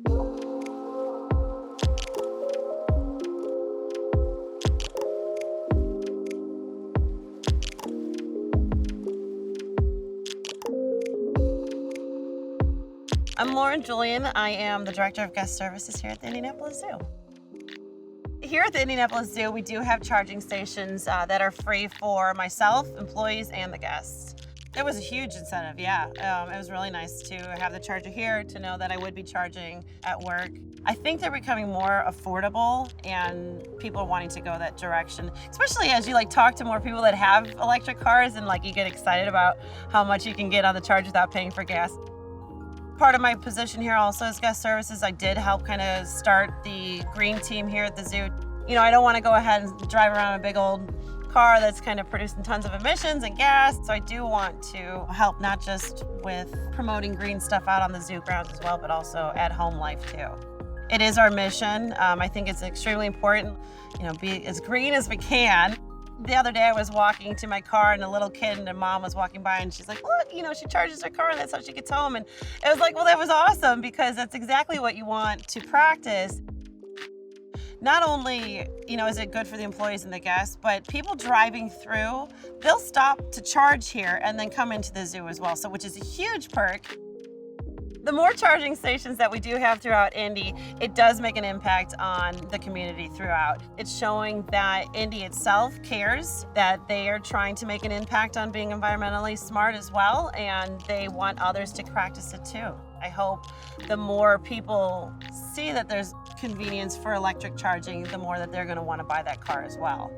I'm Lauren Julian. I am the Director of Guest Services here at the Indianapolis Zoo. Here at the Indianapolis Zoo, we do have charging stations that are free for myself, employees, and the guests. It was a huge incentive, yeah. It was really nice to have the charger here, to know that I would be charging at work. I think they're becoming more affordable and people are wanting to go that direction, especially as you talk to more people that have electric cars and you get excited about how much you can get on the charge without paying for gas. Part of my position here also is guest services. I did help kind of start the green team here at the zoo. I don't want to go ahead and drive around a big old car that's kind of producing tons of emissions and gas. So I do want to help not just with promoting green stuff out on the zoo grounds as well, but also at home life too. It is our mission. I think it's extremely important, be as green as we can. The other day I was walking to my car and a little kid and a mom was walking by and she's like, look, she charges her car and that's how she gets home. And it was like, well, that was awesome because that's exactly what you want to practice. Not only, is it good for the employees and the guests, but people driving through, they'll stop to charge here and then come into the zoo as well, so which is a huge perk. The more charging stations that we do have throughout Indy, it does make an impact on the community throughout. It's showing that Indy itself cares, that they are trying to make an impact on being environmentally smart as well, and they want others to practice it too. I hope the more people see that there's convenience for electric charging, the more that they're going to want to buy that car as well.